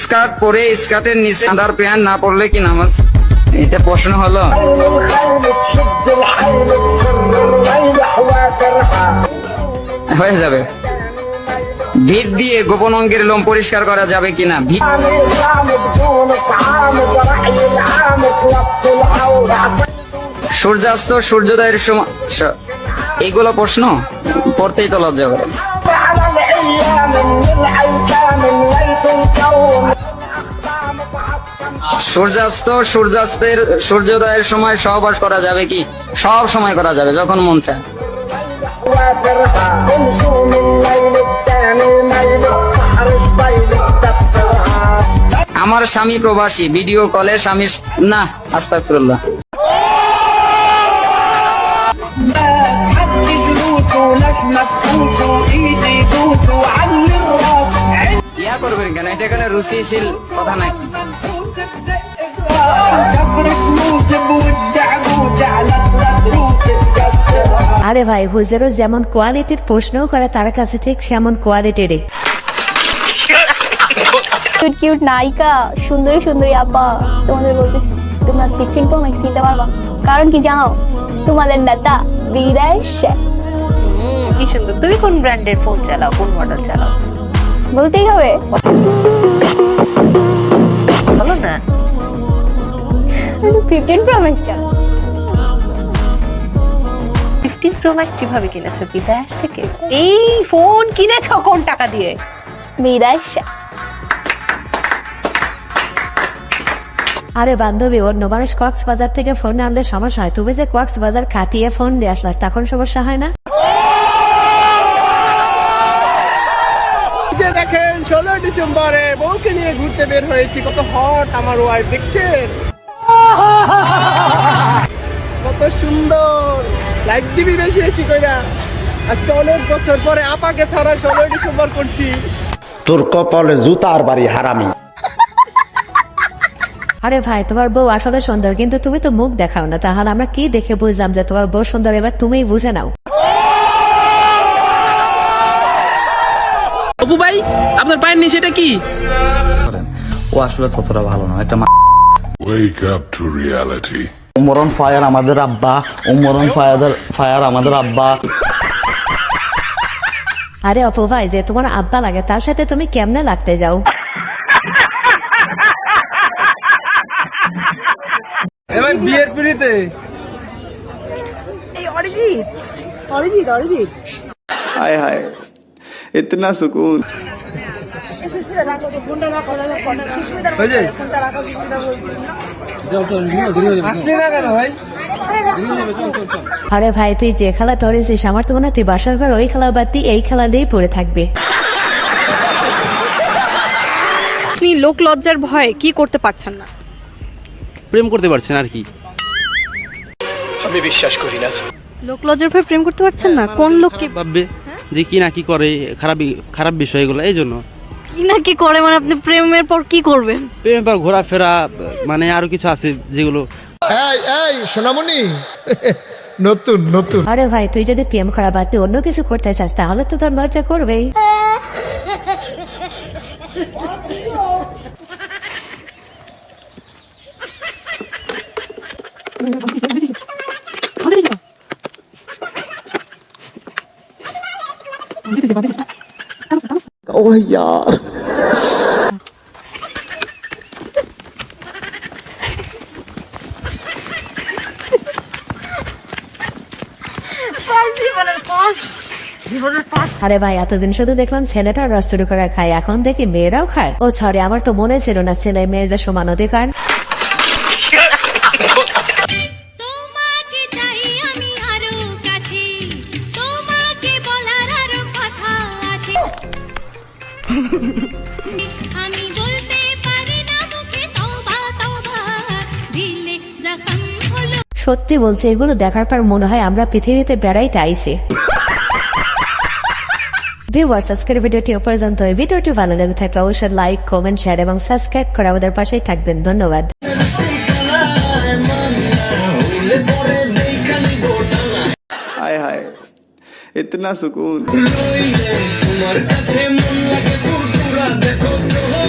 Skirt পরে স্কার্টের নিচে under pant না পরলে কি নামাজ? এটা প্রশ্ন হলো? হয়ে যাবে। ভিত দিয়ে গোপন অঙ্গের লোম পরিষ্কার করা যাবে কিনা? সূর্যাস্ত সূর্যোদয়ের সময়, এইগুলো প্রশ্ন পড়তেই তো লজ্জা করে। সূর্যোদয়ের সময় সহবাস করা যাবে কি? সব সময় করা যাবে, যখন মন চায়। আমার স্বামী প্রবাসী, ভিডিও কলে স্বামী না, আস্তাগফিরুল্লাহ। ইয়া করবেন কেন? এটা কেন রুচিশীল কথা নাকি? আরে ভাই, হুজুরও যেমন কোয়ালিটির প্রশ্নও করে তার কাছে ঠিক সেমন কোয়ালিটিরই। কিউট কিউট নায়িকা, সুন্দরী সুন্দরী আপা, তোমাদের বলতেছি তোমরা 16 Pro Max কিনতে পারবা। কারণ কি জানো? তোমাদের নেতা বিদেশে। কি সুন্দর। তুমি কোন ব্র্যান্ডের ফোন চালাও, কোন মডেল চালাও? বলতেই হবে। বলো না। 15 Pro Max চালাও। 15 Pro Max কিভাবে কিনেছো? বিদেশ থেকে? এই ফোন কিনেছো কোন টাকা দিয়ে? বিদেশে। আরে বান্ধবী, অন্য মানুষ কক্সবাজার থেকে ফোন আনলে সমস্যা হয়, তুমি যে কক্সবাজার কাটিয়ে ফোন দিয়ে আসলা তখন সমস্যা হয় না? দেখেন 16 ডিসেম্বরে বউকে নিয়ে ঘুরতে বের হয়েছি, কত হট আমার ওয়াইফ, দেখছেন কত সুন্দর। লাইক দিবি বেশি বেশি কইরা। আজকে অনেক বছর পরে আপাকে ছাড়া 16 ডিসেম্বর করছি। তোর কপালে জুতার বাড়ি হারামি। আরে ভাই, তোমার বউ আসলে সুন্দর, কিন্তু তুমি তো মুখ দেখাও না, তাহলে আমরা কি দেখে বুঝলাম যে তোমার বউ সুন্দর? এবার তুমিই বুঝে নাও। অপু ভাই, আপনার পায়ের নিচে এটা কি? ও আসলে ততটা ভালো না, একটা Wake up to reality. উমরন ফায়ার আমাদের আব্বা, উমরন ফায়ার আমাদের আব্বা। আরে অপু ভাই, যে তোমার আব্বা লাগে তার সাথে তুমি কেমনে লাগতে যাও? এবার বিয়ের পিড়িতে এই অরিজিৎ অরিজিৎ অরিজিৎ হায় হায়, ইতনা সুকুন। আসলি না কেন ভাই? আরে ভাই, তুই যে খেলা ধরেছিস আমার তো মনে হয় তুই বাসার ঘর ওই খেলা বাদ দিয়ে এই খেলা দিয়েই পড়ে থাকবে। আপনি লোক লজ্জার ভয়ে কি করতে পারছেন না? প্রেম করতে পারছেন আর কি। আমি বিশ্বাস করি না। লোক লজ্জার ভয়ে প্রেম করতে পারছেন না? কোন লোক কি ভাববে যে কি না কি করে, খারাপ বিষয় এগুলো, এই জন্য। কি না কি করে মানে আপনি প্রেমের পর কি করবেন? প্রেমের পর ঘোরাফেরা, মানে আরো কিছু আছে যেগুলো। এই সোনামণি, নতুন নতুন। আরে ভাই, তুই যদি প্রেম করা বাদ দিয়ে অন্য কিছু করতে চাস তাহলে তো তোর লজ্জা করবেই। ও यार, আরে ভাই, এতদিন শুধু দেখলাম ছেলেটা রস্তরি করে খায়, এখন দেখি মেয়েরাও খায়। ও সরি, আমার তো মনে ছিল না ছেলে মেয়ে যে সমান অধিকার। সত্যি বলছি, এগুলো দেখার পর মনে হয় আমরা পৃথিবীতে বেড়াইতে আইছি। ভিউয়ার্স, আজকের ভিডিওটি পর্যন্ত। ভিডিওটি ভালো লেগে থাকলে অবশ্যই লাইক, কমেন্ট, শেয়ার এবং সাবস্ক্রাইব করে আমাদের পাশেই থাকবেন। ধন্যবাদ। হায় হায়, ইতনা সুকুন। তোমার কাছে মন লাগে ফুরফুরা, দেখো তোমার